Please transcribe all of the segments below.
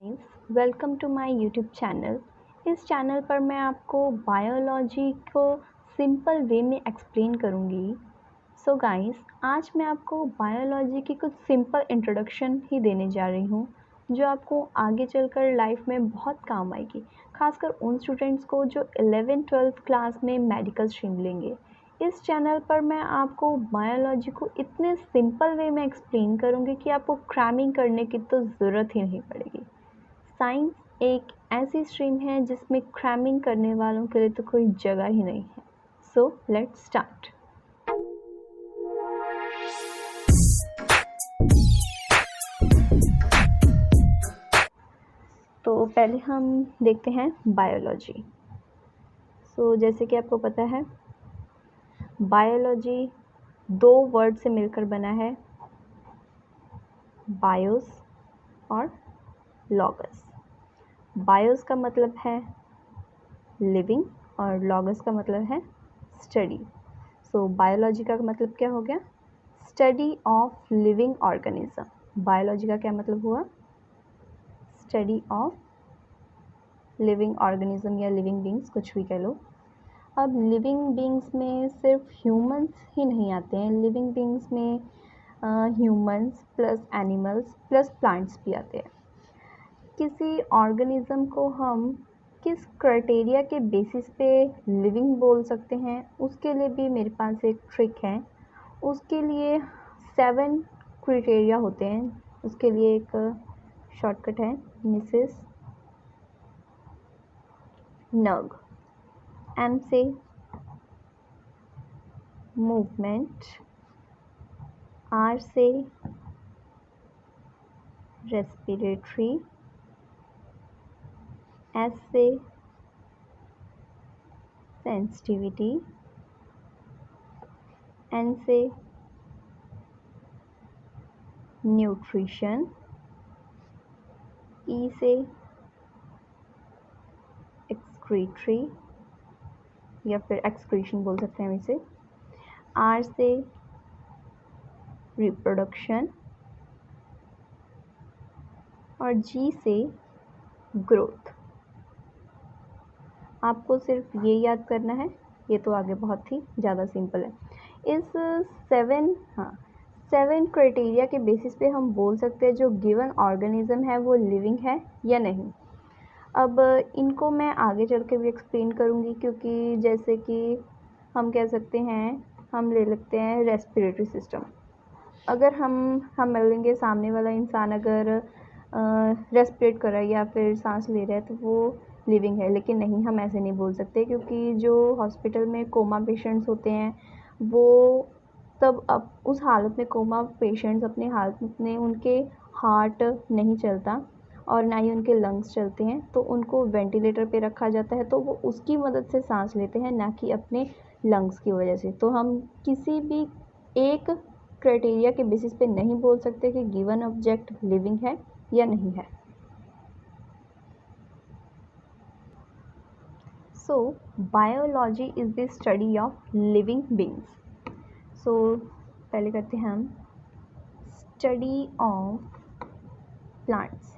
Welcome to my YouTube channel. इस channel पर मैं आपको बायोलॉजी को सिंपल वे में एक्सप्लेन करूँगी। सो गाइस, आज मैं आपको बायोलॉजी की कुछ सिंपल इंट्रोडक्शन ही देने जा रही हूँ जो आपको आगे चलकर लाइफ में बहुत काम आएगी, खासकर उन स्टूडेंट्स को जो 11th-12th क्लास में मेडिकल स्ट्रीम लेंगे। इस चैनल पर मैं आपको बायोलॉजी को इतने सिंपल वे में एक्सप्लेन करूँगी कि आपको क्रैमिंग करने की तो ज़रूरत ही नहीं पड़ेगी। साइंस एक ऐसी स्ट्रीम है जिसमें क्रैमिंग करने वालों के लिए तो कोई जगह ही नहीं है। So let's start. तो पहले हम देखते हैं बायोलॉजी। जैसे कि आपको पता है, बायोलॉजी दो वर्ड से मिलकर बना है, बायोस और लॉगस। बायोस का मतलब है लिविंग और लॉगस का मतलब है स्टडी। बायोलॉजी का मतलब क्या हो गया? Study of living organism. Biology का क्या मतलब हुआ? स्टडी ऑफ लिविंग ऑर्गेनिज्म या लिविंग बींग्स, कुछ भी कह लो। अब लिविंग बींग्स में सिर्फ ह्यूमंस ही नहीं आते हैं, लिविंग बींग्स में humans plus animals plus plants भी आते हैं। किसी ऑर्गेनिज्म को हम किस क्राइटेरिया के बेसिस पे लिविंग बोल सकते हैं, उसके लिए भी मेरे पास एक ट्रिक है। उसके लिए 7 क्राइटेरिया होते हैं। उसके लिए एक शॉर्टकट है, मिसेस नग। एम से मूवमेंट, आर से रेस्पिरेटरी, एस से सेंसिटिविटी, एन से न्यूट्रिशन, ई से एक्सक्रीटरी या फिर एक्सक्रीशन बोल सकते हैं हम इसे, आर से रिप्रोडक्शन और जी से ग्रोथ। आपको सिर्फ ये याद करना है, ये तो आगे बहुत ही ज़्यादा सिंपल है। इस 7 क्राइटेरिया के बेसिस पे हम बोल सकते हैं जो गिवन ऑर्गेनिज्म है वो लिविंग है या नहीं। अब इनको मैं आगे चल के भी एक्सप्लेन करूँगी, क्योंकि जैसे कि हम कह सकते हैं, हम ले लेते हैं रेस्पिरेटरी सिस्टम। अगर हम लेंगे सामने वाला इंसान अगर रेस्पिरेट कर रहा है या फिर सांस ले रहा है तो वो लिविंग है, लेकिन नहीं, हम ऐसे नहीं बोल सकते, क्योंकि जो हॉस्पिटल में कोमा पेशेंट्स होते हैं वो तब अब उस हालत में कोमा पेशेंट्स अपने हालत में उनके हार्ट नहीं चलता और ना ही उनके लंग्स चलते हैं, तो उनको वेंटिलेटर पे रखा जाता है, तो वो उसकी मदद से सांस लेते हैं, ना कि अपने लंग्स की वजह से। तो हम किसी भी एक क्राइटेरिया के बेसिस पे नहीं बोल सकते कि गिवन ऑब्जेक्ट लिविंग है या नहीं है। So biology is the study of living beings. पहले करते हैं हम स्टडी ऑफ प्लांट्स।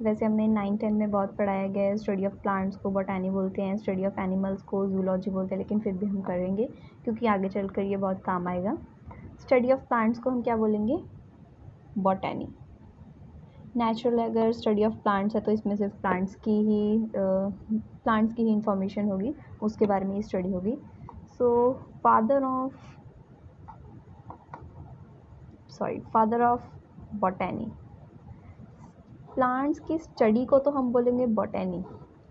वैसे हमने 9-10 में बहुत पढ़ाया गया है, स्टडी ऑफ प्लांट्स को बॉटनी बोलते हैं, स्टडी ऑफ एनिमल्स को जूलॉजी बोलते हैं, लेकिन फिर भी हम करेंगे क्योंकि आगे चलकर ये बहुत काम आएगा। स्टडी ऑफ प्लांट्स को हम क्या बोलेंगे? बॉटनी। नेचुरल अगर स्टडी ऑफ प्लांट्स है तो इसमें सिर्फ प्लांट्स की ही इंफॉर्मेशन होगी, उसके बारे में ही स्टडी होगी। Father of botany. प्लांट्स की स्टडी को तो हम बोलेंगे बॉटनी,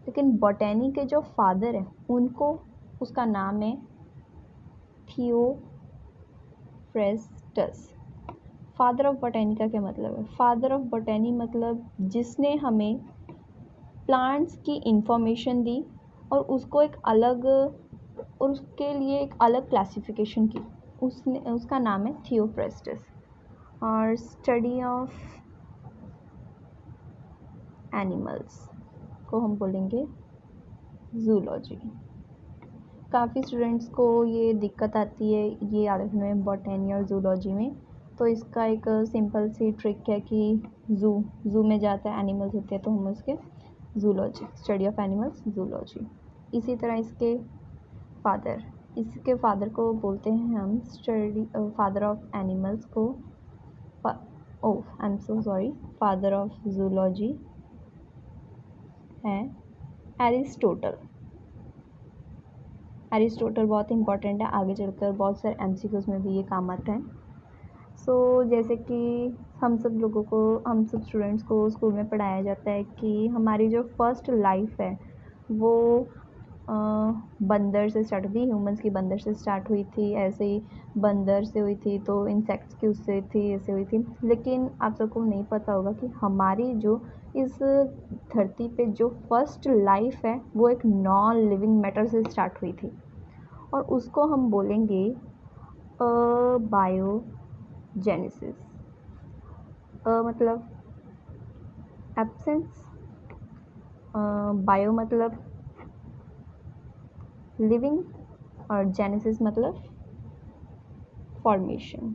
लेकिन बॉटनी के जो फादर हैं उनको, उसका नाम है थियोफ्रेस्टस। फादर ऑफ बॉटनी का क्या मतलब है? फादर ऑफ बॉटनी मतलब जिसने हमें प्लांट्स की इंफॉर्मेशन दी और उसको एक अलग, और उसके लिए एक अलग क्लासिफिकेशन की, उसका नाम है थियोफ्रेस्टस। और स्टडी ऑफ एनिमल्स को हम बोलेंगे जूलॉजी। काफ़ी स्टूडेंट्स को ये दिक्कत आती है ये याद रखने में, बॉटनी और जूलॉजी में। तो इसका एक सिंपल सी ट्रिक है कि जू में जाता है एनिमल्स होते हैं तो हम उसके zoology, study of animals, zoology. इसी तरह इसके फादर को बोलते हैं हम स्टडी फादर ऑफ एनिमल्स को I am so sorry, father of zoology है एरिस्टोटल। एरिस्टोटल बहुत इंपॉर्टेंट है, आगे चलकर बहुत सारे एमसीक्यूज में भी ये काम आता है। जैसे कि हम सब स्टूडेंट्स को स्कूल में पढ़ाया जाता है कि हमारी जो फर्स्ट लाइफ है वो बंदर से स्टार्ट हुई, ह्यूमंस की बंदर से स्टार्ट हुई थी, ऐसे ही बंदर से हुई थी तो इंसेक्ट्स की उससे थी, ऐसे हुई थी। लेकिन आप सबको नहीं पता होगा कि हमारी जो इस धरती पे जो फर्स्ट लाइफ है वो एक नॉन लिविंग मैटर से स्टार्ट हुई थी और उसको हम बोलेंगे बायोजेनेसिस। मतलब एब्सेंस, बायो मतलब लिविंग और जेनेसिस मतलब फॉर्मेशन।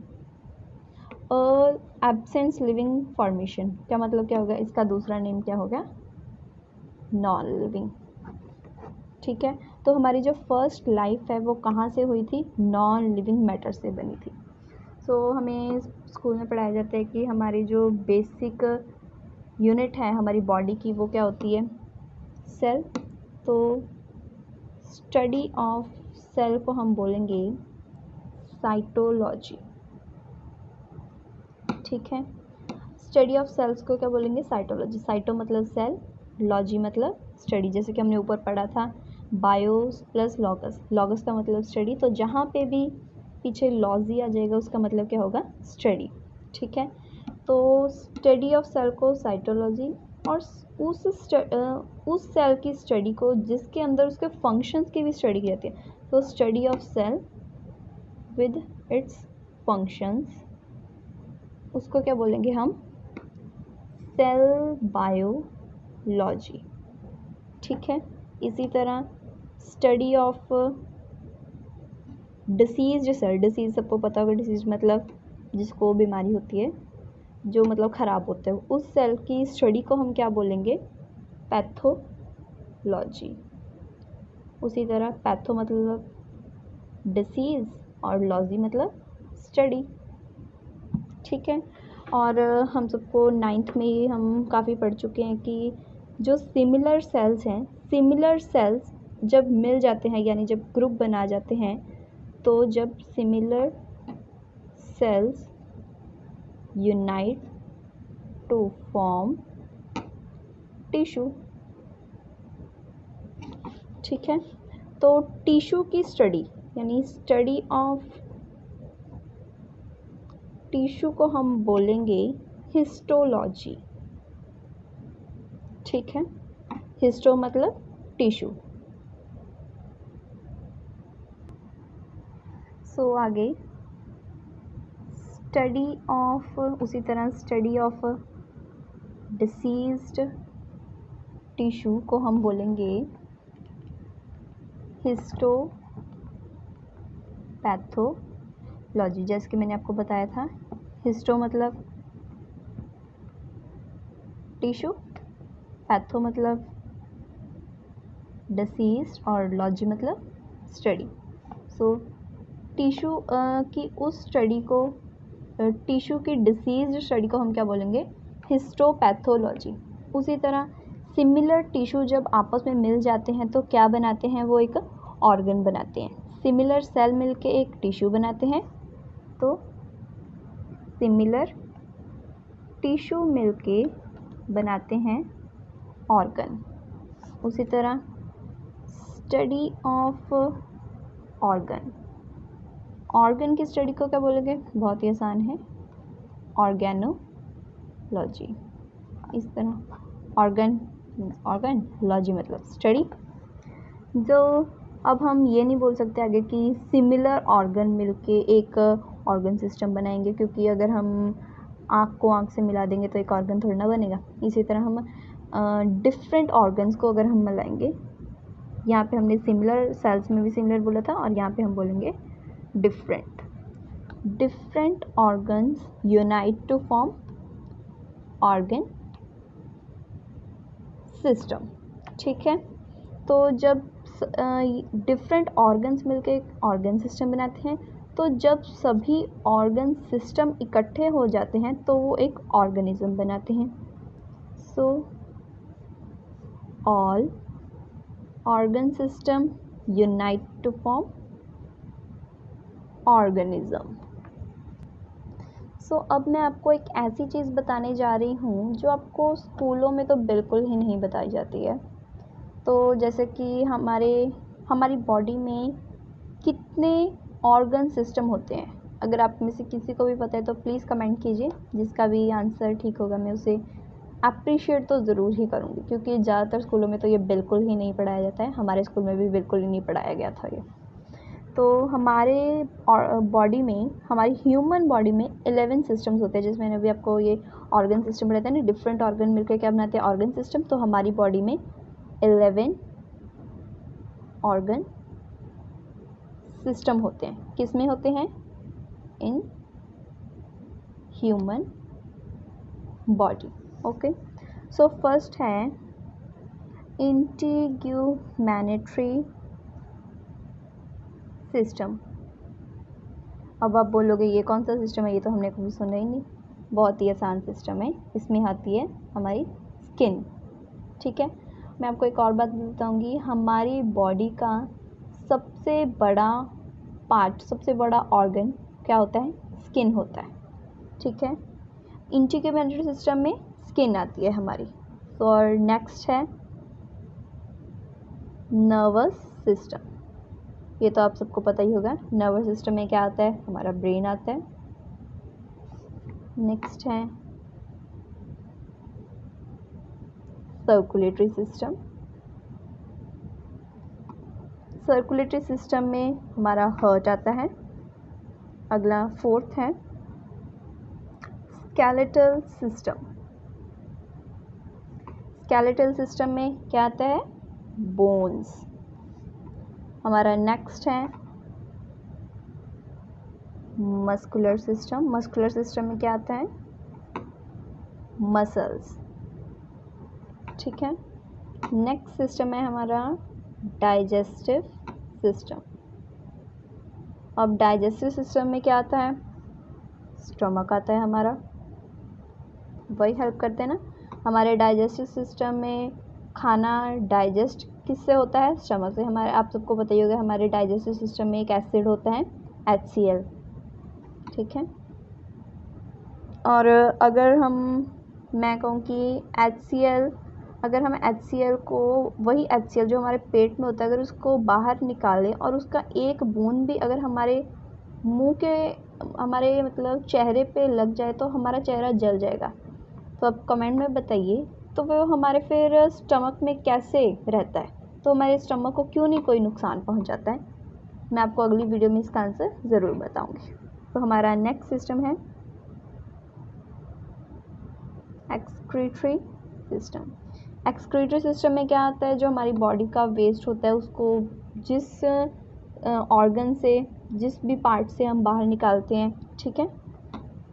एब्सेंस लिविंग फॉर्मेशन क्या मतलब क्या होगा, इसका दूसरा नेम क्या होगा, नॉन लिविंग। ठीक है, तो हमारी जो फर्स्ट लाइफ है वो कहाँ से हुई थी, नॉन लिविंग मैटर से बनी थी। हमें स्कूल में पढ़ाया जाता है कि हमारी जो बेसिक यूनिट है हमारी बॉडी की वो क्या होती है, सेल। तो स्टडी ऑफ सेल को हम बोलेंगे साइटोलॉजी। ठीक है, स्टडी ऑफ सेल्स को क्या बोलेंगे, साइटोलॉजी। साइटो मतलब सेल, लॉजी मतलब स्टडी, जैसे कि हमने ऊपर पढ़ा था बायो प्लस लॉगस, लॉगस का मतलब स्टडी, तो जहाँ पे भी पीछे लॉजी आ जाएगा उसका मतलब क्या होगा, स्टडी। ठीक है, तो स्टडी ऑफ सेल को साइटोलॉजी, और उस सेल की स्टडी को जिसके अंदर उसके फंक्शंस की भी स्टडी की जाती है, तो study of cell with its functions, उसको क्या बोलेंगे हम, सेल बायोलॉजी। ठीक है, इसी तरह study of disease cell, disease सबको पता होगा, डिसीज मतलब जिसको बीमारी होती है, जो मतलब ख़राब होता है, उस सेल की स्टडी को हम क्या बोलेंगे, पैथोलॉजी। उसी तरह पैथो मतलब डिसीज़ और लॉजी मतलब स्टडी। ठीक है, और हम सबको 9th में ही हम काफ़ी पढ़ चुके हैं कि जो सिमिलर सेल्स हैं, सिमिलर सेल्स जब मिल जाते हैं यानी जब ग्रुप बना जाते हैं, तो जब similar cells unite to form tissue. ठीक है, तो टिश्यू की स्टडी यानी स्टडी ऑफ टिश्यू को हम बोलेंगे हिस्टोलॉजी। ठीक है, हिस्टो मतलब टिश्यू। आगे स्टडी ऑफ, उसी तरह स्टडी ऑफ डिसीज्ड टिश्यू को हम बोलेंगे हिस्टोपैथोलॉजी। जैसे कि मैंने आपको बताया था, हिस्टो मतलब टिश्यू, पैथो मतलब डिसीज और लॉजी मतलब स्टडी। टिश्यू की उस स्टडी को, टिश्यू की डिसीज स्टडी को हम क्या बोलेंगे, हिस्टोपैथोलॉजी। उसी तरह सिमिलर टिश्यू जब आपस में मिल जाते हैं तो क्या बनाते हैं, वो एक ऑर्गन बनाते हैं। सिमिलर सेल मिलके एक टिश्यू बनाते हैं, तो सिमिलर टिश्यू मिलके बनाते हैं ऑर्गन। उसी तरह स्टडी ऑफ ऑर्गन, ऑर्गन की स्टडी को क्या बोलोगे, बहुत ही आसान है, ऑर्गेनोलॉजी। इस तरह ऑर्गन लॉजी मतलब स्टडी। जो अब हम ये नहीं बोल सकते आगे कि सिमिलर ऑर्गन मिलके एक ऑर्गन सिस्टम बनाएंगे, क्योंकि अगर हम आँख को आँख से मिला देंगे तो एक ऑर्गन थोड़ा ना बनेगा। इसी तरह हम डिफरेंट ऑर्गन्स को अगर हम मिलाएंगे, यहाँ पे हमने सिमिलर सेल्स में भी सिमिलर बोला था और यहाँ पे हम बोलेंगे different. Different organs unite to form organ system. ठीक है, तो जब डिफरेंट ऑर्गन्स मिलकर एक ऑर्गन सिस्टम बनाते हैं, तो जब सभी ऑर्गन सिस्टम इकट्ठे हो जाते हैं तो वो एक ऑर्गेनिज्म बनाते हैं। So all organ system unite to form organism. So अब मैं आपको एक ऐसी चीज़ बताने जा रही हूँ जो आपको स्कूलों में तो बिल्कुल ही नहीं बताई जाती है। तो जैसे कि हमारी बॉडी में कितने ऑर्गन सिस्टम होते हैं, अगर आप में से किसी को भी पता है तो प्लीज़ कमेंट कीजिए। जिसका भी आंसर ठीक होगा मैं उसे अप्रिशिएट तो ज़रूर ही करूँगी, क्योंकि ज़्यादातर स्कूलों में तो ये बिल्कुल ही नहीं पढ़ाया जाता है। हमारे स्कूल में भी बिल्कुल ही नहीं पढ़ाया गया था ये। तो हमारे बॉडी में, हमारी ह्यूमन बॉडी में 11 सिस्टम्स होते हैं, जिसमें मैंने अभी आपको ये ऑर्गन सिस्टम बताया ना, डिफरेंट ऑर्गन मिलकर क्या बनाते हैं ऑर्गन सिस्टम। तो हमारी बॉडी में 11 ऑर्गन सिस्टम होते हैं। किस में होते हैं? In human body. Okay, so first है इंटीग्यूमेनेटरी सिस्टम। अब आप बोलोगे ये कौन सा सिस्टम है, ये तो हमने कभी सुना ही नहीं। बहुत ही आसान सिस्टम है, इसमें आती है हमारी स्किन। ठीक है, मैं आपको एक और बात बताऊंगी, हमारी बॉडी का सबसे बड़ा पार्ट, सबसे बड़ा ऑर्गन क्या होता है? स्किन होता है। ठीक है, इंटीग्यूमेनेटरी सिस्टम में स्किन आती है हमारी। तो और नेक्स्ट है नर्वस सिस्टम। ये तो आप सबको पता ही होगा। नर्वस सिस्टम में क्या आता है? हमारा ब्रेन आता है। नेक्स्ट है सर्कुलेटरी सिस्टम। सर्कुलेटरी सिस्टम में हमारा हार्ट आता है। अगला फोर्थ है स्केलेटल सिस्टम। स्केलेटल सिस्टम में क्या आता है? बोन्स। हमारा नेक्स्ट है मस्कुलर सिस्टम। मस्कुलर सिस्टम में क्या आता है? मसल्स। ठीक है, नेक्स्ट सिस्टम है हमारा डाइजेस्टिव सिस्टम। अब डाइजेस्टिव सिस्टम में क्या आता है? स्टमक आता है हमारा। वही हेल्प करते हैं ना, हमारे डाइजेस्टिव सिस्टम में खाना डाइजेस्ट किससे होता है? स्टमक से। हमारे, आप सबको पता ही होगा, हमारे डाइजेस्टिव सिस्टम में एक एसिड होता है HCl। ठीक है, और अगर मैं कहूँ कि HCl, अगर हम HCl को, वही HCl जो हमारे पेट में होता है, अगर उसको बाहर निकालें और उसका एक बूंद भी अगर हमारे मुंह के, हमारे मतलब चेहरे पे लग जाए तो हमारा चेहरा जल जाएगा। तो आप कमेंट में बताइए, तो वो हमारे फिर स्टमक में कैसे रहता है? तो हमारे स्टमक को क्यों नहीं कोई नुकसान पहुंचाता है? मैं आपको अगली वीडियो में इसका आंसर ज़रूर बताऊंगी। तो हमारा नेक्स्ट सिस्टम है एक्सक्रीटरी सिस्टम। एक्सक्रीटरी सिस्टम में क्या आता है? जो हमारी बॉडी का वेस्ट होता है उसको जिस ऑर्गन से, जिस भी पार्ट से हम बाहर निकालते हैं, ठीक है,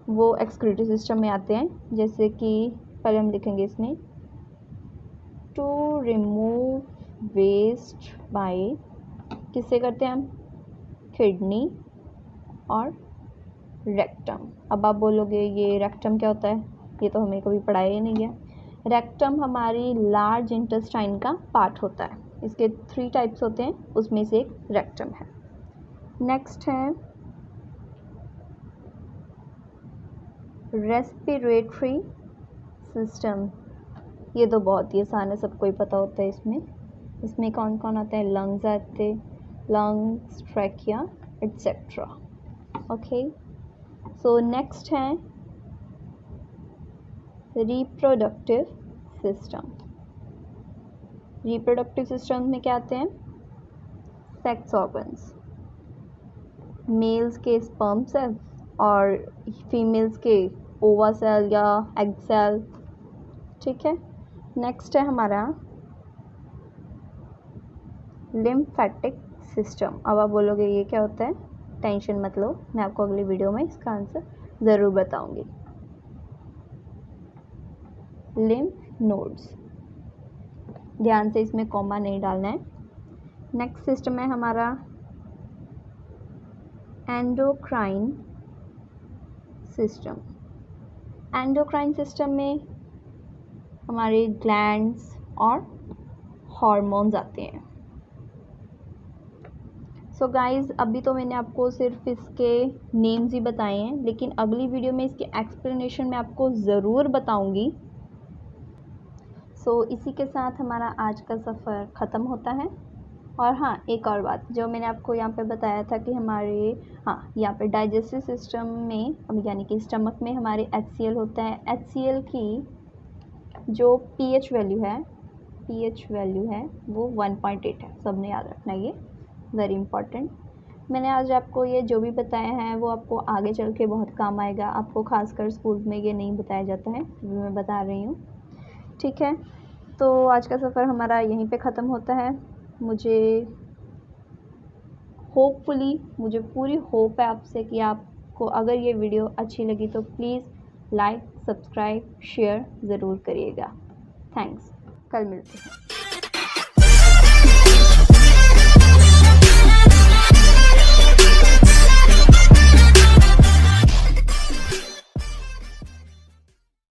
वो एक्सक्रीटरी सिस्टम में आते हैं। जैसे कि पहले हम लिखेंगे इसमें, टू रिमूव वेस्ट बाय, किससे करते हैं हम? किडनी और रेक्टम। अब आप बोलोगे ये रेक्टम क्या होता है? ये तो हमें कभी पढ़ाया ही नहीं है। रेक्टम हमारी लार्ज इंटेस्टाइन का पार्ट होता है। इसके 3 टाइप्स होते हैं, उसमें से एक रेक्टम है। नेक्स्ट है रेस्पिरेटरी सिस्टम। ये तो बहुत ही आसान है, सबको ही पता होता है। इसमें कौन कौन आता है? लंग्स आते हैं, lungs, trachea etcetera. Okay, so next है रिप्रोडक्टिव सिस्टम। रिप्रोडक्टिव सिस्टम में क्या आते हैं? सेक्स ऑर्गन्स, मेल्स के स्पर्म सेल और फीमेल्स के ओवा सेल या एग सेल। ठीक है, नेक्स्ट है हमारा लिम्फेटिक सिस्टम। अब आप बोलोगे ये क्या होता है? टेंशन मत लो, मैं आपको अगली वीडियो में इसका आंसर ज़रूर बताऊंगी। लिम्फ नोड्स, ध्यान से इसमें कॉमा नहीं डालना है। नेक्स्ट सिस्टम है हमारा एंडोक्राइन सिस्टम। एंडोक्राइन सिस्टम में हमारे ग्लैंड्स और हार्मोन्स आते हैं। सो गाइज़, अभी तो मैंने आपको सिर्फ इसके नेम्स ही बताए हैं, लेकिन अगली वीडियो में इसके एक्सप्लेनेशन मैं आपको ज़रूर बताऊंगी। सो इसी के साथ हमारा आज का सफ़र ख़त्म होता है। और हाँ, एक और बात जो मैंने आपको यहाँ पे बताया था कि हमारे यहाँ पे डाइजेस्टिव सिस्टम में यानी कि स्टमक में हमारे HCl होता है। HCl की जो pH वैल्यू है वो 1.8 है। सबने याद रखना, ये वेरी इंपॉर्टेंट। मैंने आज आपको ये जो भी बताया है वो आपको आगे चल के बहुत काम आएगा। आपको खासकर स्कूल में ये नहीं बताया जाता है, अभी मैं बता रही हूँ, ठीक है। तो आज का सफ़र हमारा यहीं पे ख़त्म होता है। मुझे पूरी होप है आपसे कि आपको अगर ये वीडियो अच्छी लगी तो प्लीज़ लाइक, सब्सक्राइब, शेयर ज़रूर करिएगा। थैंक्स, कल मिलते हैं।